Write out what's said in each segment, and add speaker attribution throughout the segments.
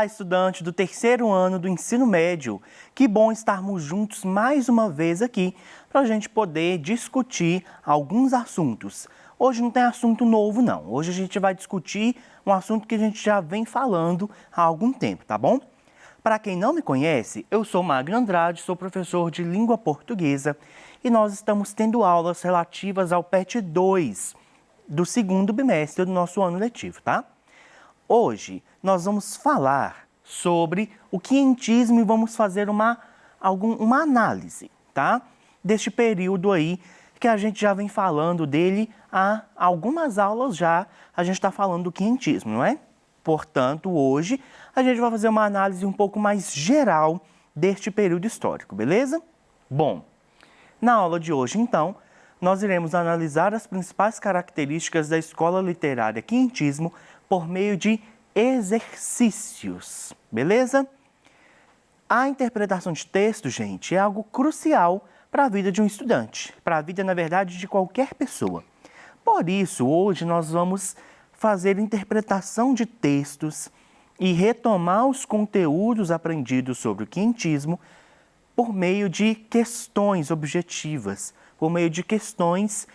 Speaker 1: Olá, estudante do terceiro ano do ensino médio. Que bom estarmos juntos mais uma vez aqui para a gente poder discutir alguns assuntos. Hoje não tem assunto novo, não. Hoje a gente vai discutir um assunto que a gente já vem falando há algum tempo, tá bom? Para quem não me conhece, eu sou Magno Andrade, sou professor de língua portuguesa e nós estamos tendo aulas relativas ao PET 2 do segundo bimestre do nosso ano letivo, tá? Hoje nós vamos falar sobre o quientismo e vamos fazer uma análise, tá? Deste período aí que a gente já vem falando dele há algumas aulas já, a gente está falando do quientismo, não é? Portanto, hoje a gente vai fazer uma análise um pouco mais geral deste período histórico, beleza? Bom, na aula de hoje, então, nós iremos analisar as principais características da escola literária quientismo por meio de exercícios, beleza? A interpretação de texto, gente, é algo crucial para a vida de um estudante, para a vida, na verdade, de qualquer pessoa. Por isso, hoje nós vamos fazer interpretação de textos e retomar os conteúdos aprendidos sobre o quientismo por meio de questões objetivas, por meio de questões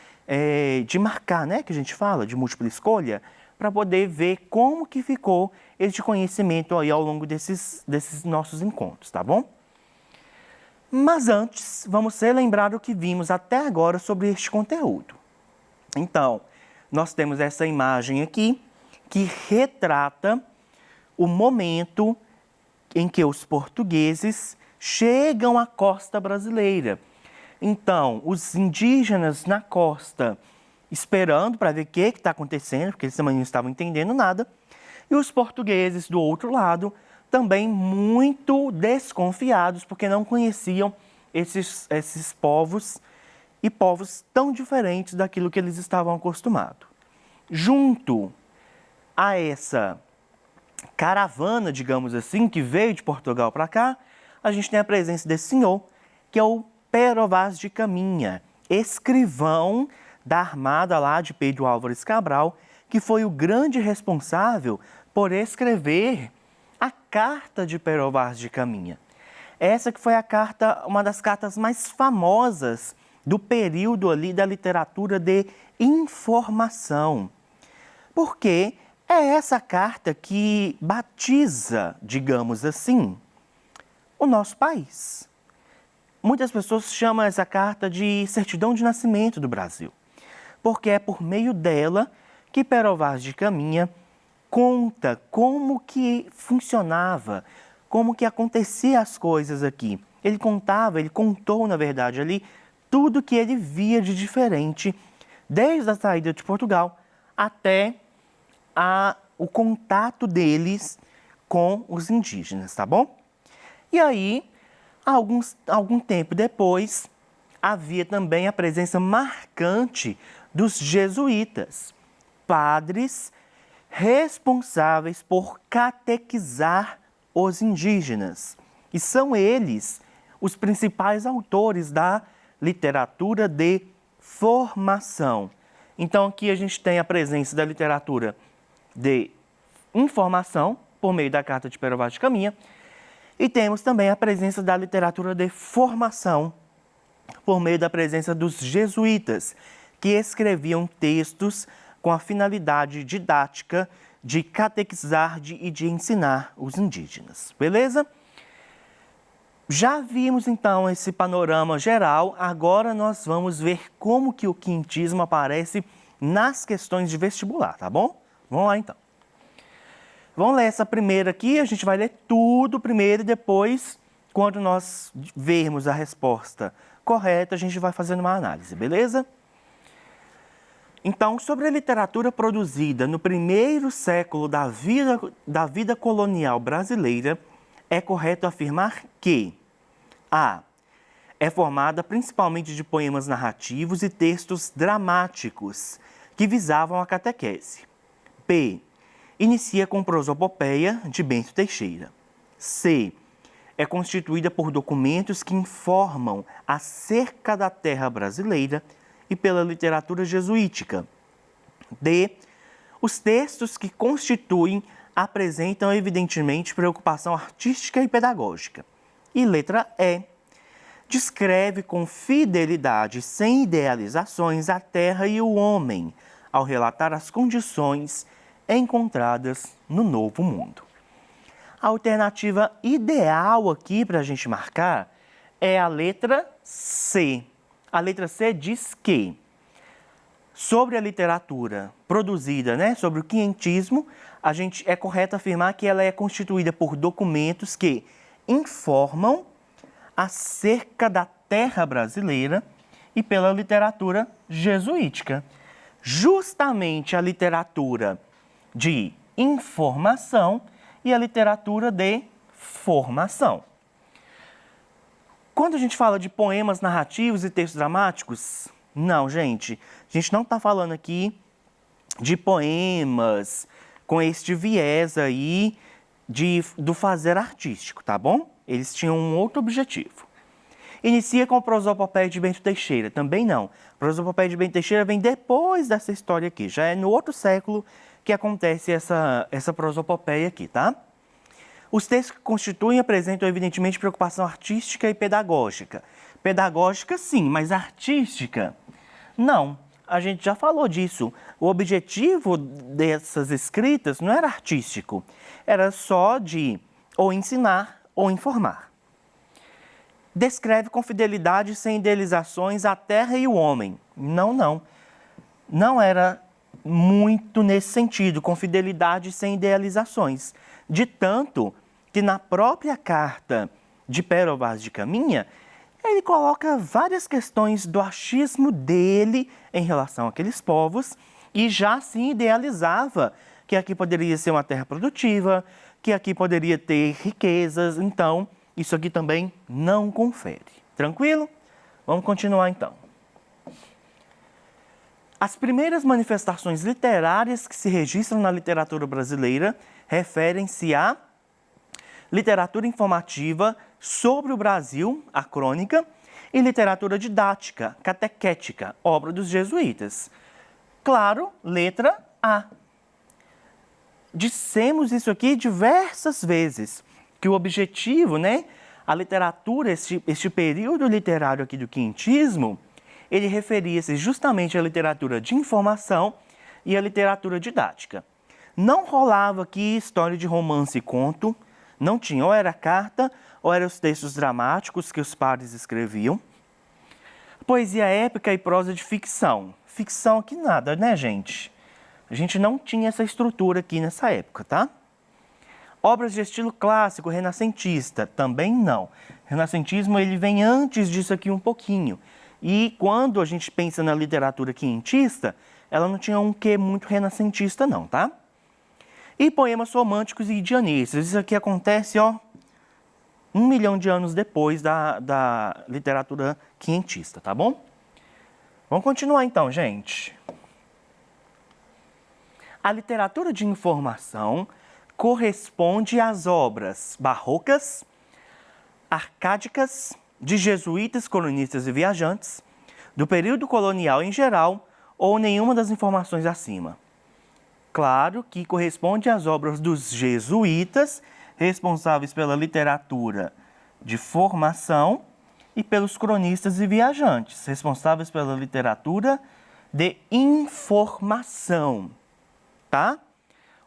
Speaker 1: de marcar, né, que a gente fala, de múltipla escolha, para poder ver como que ficou este conhecimento aí ao longo desses nossos encontros, tá bom? Mas antes, vamos relembrar o que vimos até agora sobre este conteúdo. Então, nós temos essa imagem aqui que retrata o momento em que os portugueses chegam à costa brasileira. Então, os indígenas na costa esperando para ver o que está acontecendo, porque eles também não estavam entendendo nada, e os portugueses do outro lado também muito desconfiados, porque não conheciam esses povos e povos tão diferentes daquilo que eles estavam acostumados. Junto a essa caravana, digamos assim, que veio de Portugal para cá, a gente tem a presença desse senhor, que é o Pero Vaz de Caminha, escrivão da armada lá de Pedro Álvares Cabral, que foi o grande responsável por escrever a carta de Pero Vaz de Caminha. Essa que foi a carta, uma das cartas mais famosas do período ali da literatura de informação. Porque é essa carta que batiza, digamos assim, o nosso país. Muitas pessoas chamam essa carta de certidão de nascimento do Brasil, porque é por meio dela que Pero Vaz de Caminha conta como que funcionava, como que acontecia as coisas aqui. Ele contou, na verdade, ali, tudo que ele via de diferente, desde a saída de Portugal até o contato deles com os indígenas, tá bom? E aí, algum tempo depois, havia também a presença marcante dos jesuítas, padres responsáveis por catequizar os indígenas. E são eles os principais autores da literatura de formação. Então, aqui a gente tem a presença da literatura de informação, por meio da carta de Pero Vaz de Caminha, e temos também a presença da literatura de formação, por meio da presença dos jesuítas, que escreviam textos com a finalidade didática de catequizar e de ensinar os indígenas. Beleza? Já vimos então esse panorama geral, agora nós vamos ver como que o quientismo aparece nas questões de vestibular, tá bom? Vamos lá então. Vamos ler essa primeira aqui, a gente vai ler tudo primeiro e depois, quando nós vermos a resposta correta, a gente vai fazendo uma análise, beleza? Então, sobre a literatura produzida no primeiro século da vida colonial brasileira, é correto afirmar que A. É formada principalmente de poemas narrativos e textos dramáticos que visavam a catequese. B. Inicia com prosopopeia de Bento Teixeira. C. É constituída por documentos que informam acerca da terra brasileira e pela literatura jesuítica. D. Os textos que constituem apresentam evidentemente preocupação artística e pedagógica. E letra E, descreve com fidelidade, sem idealizações, a terra e o homem, ao relatar as condições encontradas no novo mundo. A alternativa ideal aqui para a gente marcar é a letra C. A letra C diz que, sobre a literatura produzida, sobre o quinhentismo, é correto afirmar que ela é constituída por documentos que informam acerca da terra brasileira e pela literatura jesuítica. Justamente a literatura de informação e a literatura de formação. Quando a gente fala de poemas narrativos e textos dramáticos, não, gente, a gente não está falando aqui de poemas com este viés aí do fazer artístico, tá bom? Eles tinham um outro objetivo. Inicia com a prosopopeia de Bento Teixeira, também não. A prosopopeia de Bento Teixeira vem depois dessa história aqui, já é no outro século que acontece essa prosopopeia aqui, tá? Os textos que constituem apresentam evidentemente preocupação artística e pedagógica. Pedagógica sim, mas artística não. A gente já falou disso. O objetivo dessas escritas não era artístico, era só de ou ensinar ou informar. Descreve com fidelidade, sem idealizações, a terra e o homem. Não. Não era muito nesse sentido, com fidelidade sem idealizações. De tanto que na própria carta de Pero Vaz de Caminha, ele coloca várias questões do achismo dele em relação àqueles povos e já assim idealizava que aqui poderia ser uma terra produtiva, que aqui poderia ter riquezas. Então, isso aqui também não confere. Tranquilo? Vamos continuar então. As primeiras manifestações literárias que se registram na literatura brasileira referem-se à literatura informativa sobre o Brasil, a crônica, e literatura didática, catequética, obra dos jesuítas. Claro, letra A. Dissemos isso aqui diversas vezes, que o objetivo, a literatura, este período literário aqui do quinhentismo, ele referia-se justamente à literatura de informação e à literatura didática. Não rolava aqui história de romance e conto, não tinha, ou era carta, ou eram os textos dramáticos que os padres escreviam. Poesia épica e prosa de ficção. Ficção aqui nada, gente? A gente não tinha essa estrutura aqui nessa época, tá? Obras de estilo clássico, renascentista, também não. Renascentismo, ele vem antes disso aqui um pouquinho. E quando a gente pensa na literatura quinhentista, ela não tinha um quê muito renascentista não, tá? E poemas românticos e dianistas. Isso aqui acontece, 1 milhão de anos depois da literatura quinhentista, tá bom? Vamos continuar então, gente. A literatura de informação corresponde às obras barrocas, arcádicas, de jesuítas, colonistas e viajantes, do período colonial em geral, ou nenhuma das informações acima. Claro que corresponde às obras dos jesuítas, responsáveis pela literatura de formação, e pelos cronistas e viajantes, responsáveis pela literatura de informação, tá?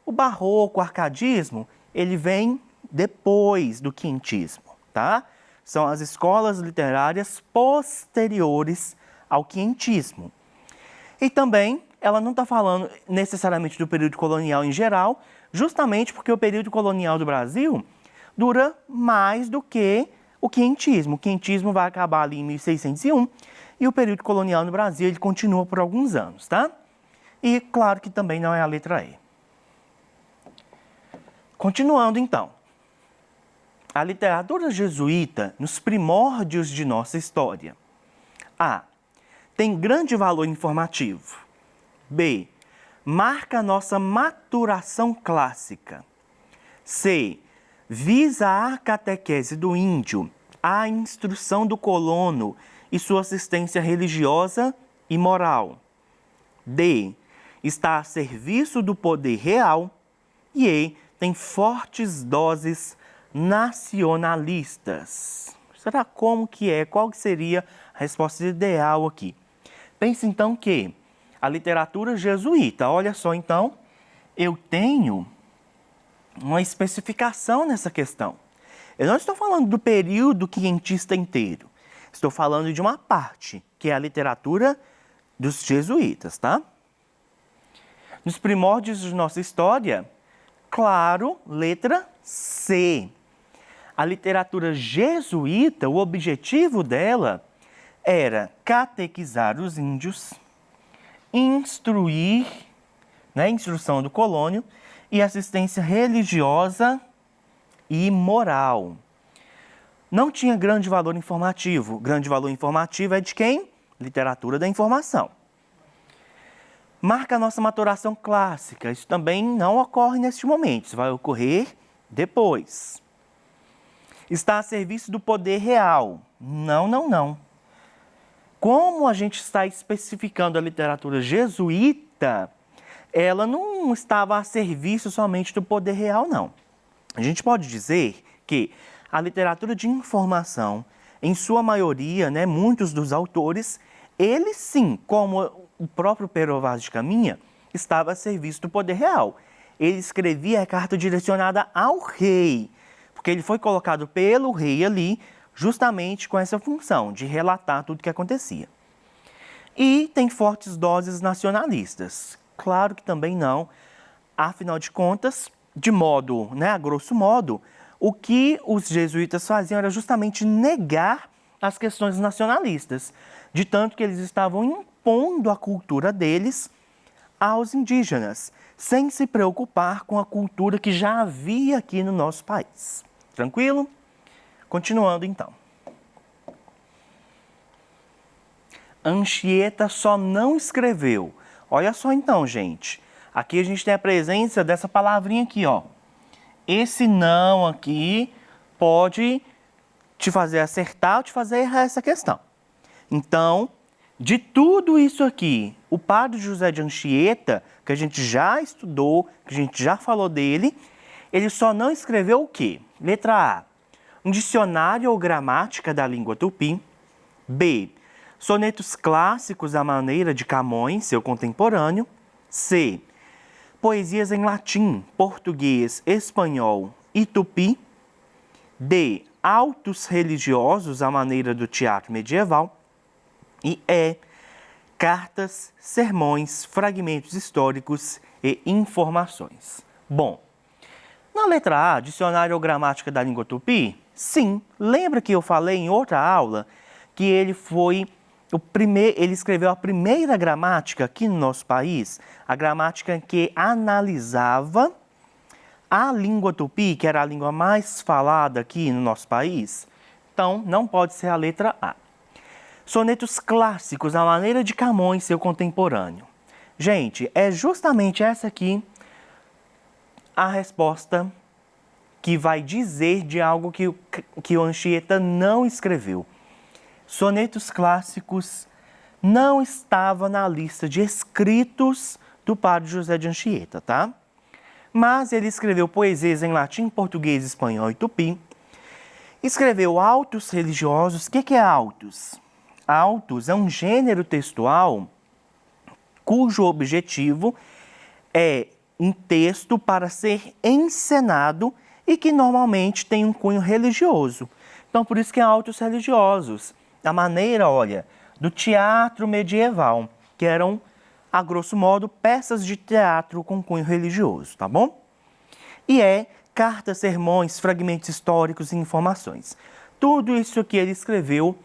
Speaker 1: O barroco, o arcadismo, ele vem depois do quinhentismo, tá? São as escolas literárias posteriores ao quinhentismo. E também, ela não está falando necessariamente do período colonial em geral, justamente porque o período colonial do Brasil dura mais do que o quinhentismo. O quinhentismo vai acabar ali em 1601 e o período colonial no Brasil ele continua por alguns anos, tá? E claro que também não é a letra E. Continuando então. A literatura jesuíta nos primórdios de nossa história. A. Tem grande valor informativo. B. Marca nossa maturação clássica. C. Visa a catequese do índio, a instrução do colono e sua assistência religiosa e moral. D. Está a serviço do poder real. E E. tem fortes doses nacionalistas. Será como que é? Qual que seria a resposta ideal aqui? Pense então que a literatura jesuíta, olha só então, eu tenho uma especificação nessa questão. Eu não estou falando do período quinhentista inteiro, estou falando de uma parte, que é a literatura dos jesuítas, tá? Nos primórdios de nossa história, claro, letra C. A literatura jesuíta, o objetivo dela era catequizar os índios, instruir, instrução do colônio e assistência religiosa e moral. Não tinha grande valor informativo. Grande valor informativo é de quem? Literatura da informação. Marca a nossa maturação clássica. Isso também não ocorre neste momento. Isso vai ocorrer depois. Está a serviço do poder real. Não. Como a gente está especificando a literatura jesuíta, ela não estava a serviço somente do poder real, não. A gente pode dizer que a literatura de informação, em sua maioria, muitos dos autores, eles sim, como o próprio Pero Vaz de Caminha, estava a serviço do poder real. Ele escrevia a carta direcionada ao rei, porque ele foi colocado pelo rei ali, justamente com essa função de relatar tudo o que acontecia. E tem fortes doses nacionalistas. Claro que também não. Afinal de contas, de modo, a grosso modo, o que os jesuítas faziam era justamente negar as questões nacionalistas, de tanto que eles estavam impondo a cultura deles aos indígenas, sem se preocupar com a cultura que já havia aqui no nosso país. Tranquilo? Continuando então. Anchieta só não escreveu. Olha só então, gente. Aqui a gente tem a presença dessa palavrinha aqui, ó. Esse não aqui pode te fazer acertar ou te fazer errar essa questão. Então, de tudo isso aqui, o padre José de Anchieta, que a gente já estudou, que a gente já falou dele, ele só não escreveu o quê? Letra A, um dicionário ou gramática da língua tupi. B, sonetos clássicos à maneira de Camões, seu contemporâneo. C, poesias em latim, português, espanhol e tupi. D, autos religiosos à maneira do teatro medieval. E E, cartas, sermões, fragmentos históricos e informações. Bom, na letra A, dicionário ou gramática da língua tupi, sim, lembra que eu falei em outra aula que ele foi ele escreveu a primeira gramática aqui no nosso país, a gramática que analisava a língua tupi, que era a língua mais falada aqui no nosso país? Então, não pode ser a letra A. Sonetos clássicos à maneira de Camões, seu contemporâneo. Gente, é justamente essa aqui a resposta que vai dizer de algo que o Anchieta não escreveu. Sonetos clássicos não estava na lista de escritos do padre José de Anchieta, tá? Mas ele escreveu poesias em latim, português, espanhol e tupi. Escreveu autos religiosos. O que é autos? Autos é um gênero textual cujo objetivo é um texto para ser encenado e que normalmente tem um cunho religioso. Então, por isso que é autos religiosos. A maneira, olha, do teatro medieval, que eram, a grosso modo, peças de teatro com cunho religioso, tá bom? E é cartas, sermões, fragmentos históricos e informações. Tudo isso que ele escreveu,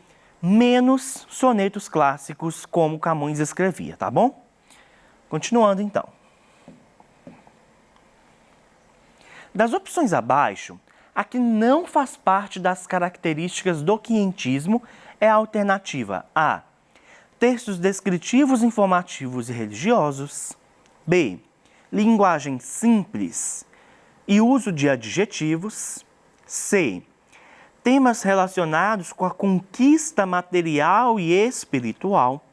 Speaker 1: menos sonetos clássicos como Camões escrevia, tá bom? Continuando então. Das opções abaixo, a que não faz parte das características do quinhentismo é a alternativa A, textos descritivos, informativos e religiosos. B, linguagem simples e uso de adjetivos. C, temas relacionados com a conquista material e espiritual.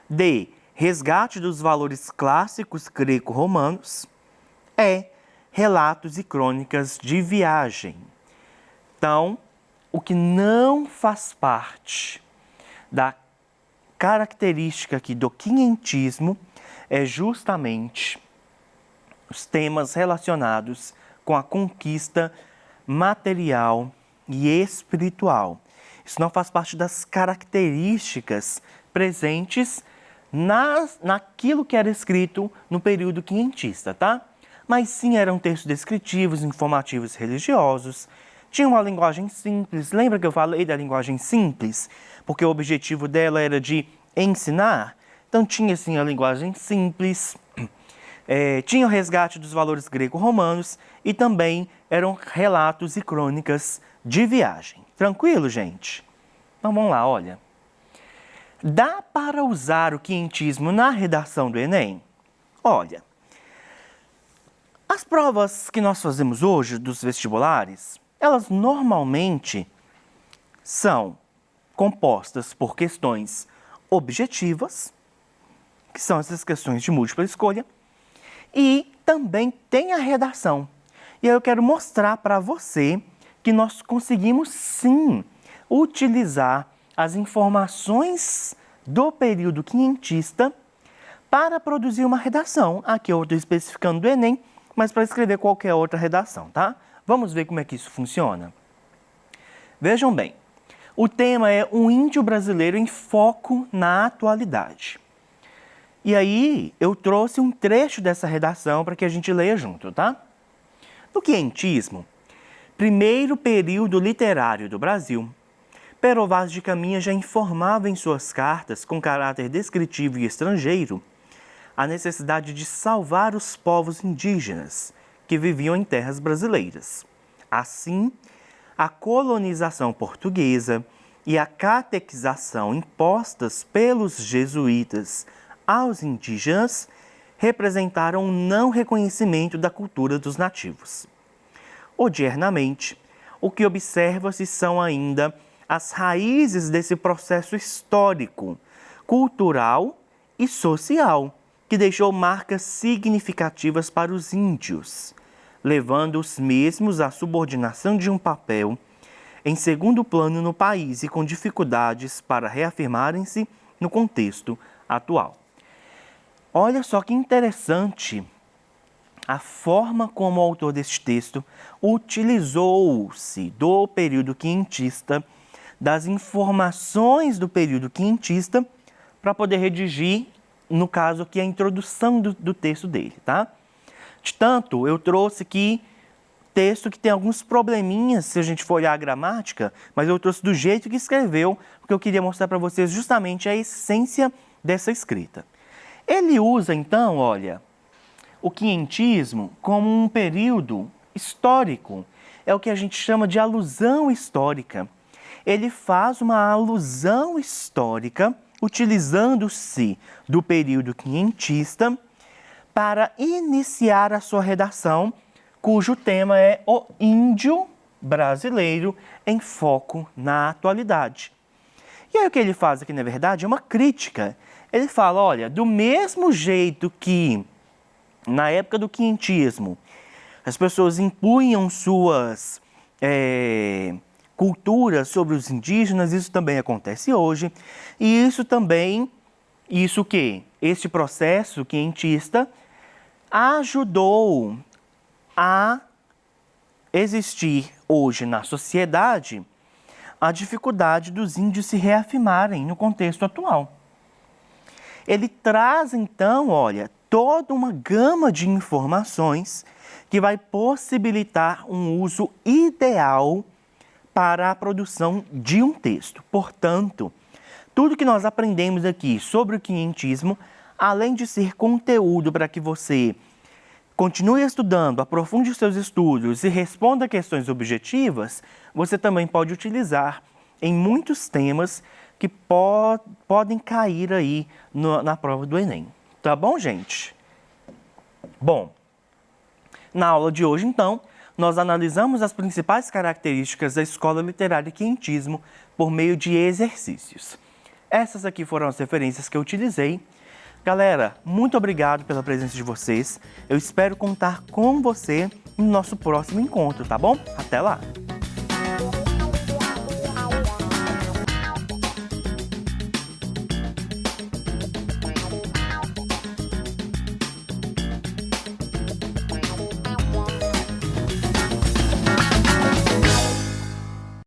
Speaker 1: D, resgate dos valores clássicos greco-romanos. E, relatos e crônicas de viagem. Então, o que não faz parte da característica aqui do quinhentismo é justamente os temas relacionados com a conquista material e espiritual. Isso não faz parte das características presentes naquilo que era escrito no período quinhentista, tá? Mas sim, eram textos descritivos, informativos, religiosos, tinha uma linguagem simples. Lembra que eu falei da linguagem simples? Porque o objetivo dela era de ensinar. Então tinha sim a linguagem simples, tinha o resgate dos valores greco-romanos e também eram relatos e crônicas de viagem. Tranquilo, gente? Então vamos lá, olha. Dá para usar o quinhentismo na redação do Enem? Olha, as provas que nós fazemos hoje dos vestibulares, elas normalmente são compostas por questões objetivas, que são essas questões de múltipla escolha, e também tem a redação. E aí eu quero mostrar para você que nós conseguimos sim utilizar as informações do período quinhentista para produzir uma redação. Aqui eu estou especificando do Enem, mas para escrever qualquer outra redação, tá? Vamos ver como é que isso funciona? Vejam bem, o tema é um índio brasileiro em foco na atualidade. E aí eu trouxe um trecho dessa redação para que a gente leia junto, tá? No quinhentismo, primeiro período literário do Brasil, Pero Vaz de Caminha já informava em suas cartas, com caráter descritivo e estrangeiro, a necessidade de salvar os povos indígenas que viviam em terras brasileiras. Assim, a colonização portuguesa e a catequização impostas pelos jesuítas aos indígenas representaram um não reconhecimento da cultura dos nativos. Odiernamente, o que observa-se são ainda as raízes desse processo histórico, cultural e social, que deixou marcas significativas para os índios, levando os mesmos à subordinação de um papel em segundo plano no país e com dificuldades para reafirmarem-se no contexto atual. Olha só que interessante a forma como o autor deste texto utilizou-se do período quinhentista, das informações do período quinhentista, para poder redigir, no caso aqui, a introdução do texto dele, tá? De tanto, eu trouxe aqui texto que tem alguns probleminhas, se a gente for olhar a gramática, mas eu trouxe do jeito que escreveu, porque eu queria mostrar para vocês justamente a essência dessa escrita. Ele usa, então, olha, o quinhentismo como um período histórico. É o que a gente chama de alusão histórica. Ele faz uma alusão histórica, utilizando-se do período quinhentista, para iniciar a sua redação, cujo tema é o índio brasileiro em foco na atualidade. E aí o que ele faz aqui, na verdade, é uma crítica. Ele fala, olha, do mesmo jeito que na época do quinhentismo as pessoas impunham suas culturas sobre os indígenas, isso também acontece hoje. E isso também, este processo quinhentista ajudou a existir hoje na sociedade a dificuldade dos índios se reafirmarem no contexto atual. Ele traz, então, olha, toda uma gama de informações que vai possibilitar um uso ideal para a produção de um texto. Portanto, tudo que nós aprendemos aqui sobre o quinhentismo, além de ser conteúdo para que você continue estudando, aprofunde os seus estudos e responda questões objetivas, você também pode utilizar em muitos temas que podem cair aí na prova do Enem. Tá bom, gente? Bom, na aula de hoje, então, nós analisamos as principais características da escola literária quinhentismo por meio de exercícios. Essas aqui foram as referências que eu utilizei. Galera, muito obrigado pela presença de vocês. Eu espero contar com você no nosso próximo encontro, tá bom? Até lá!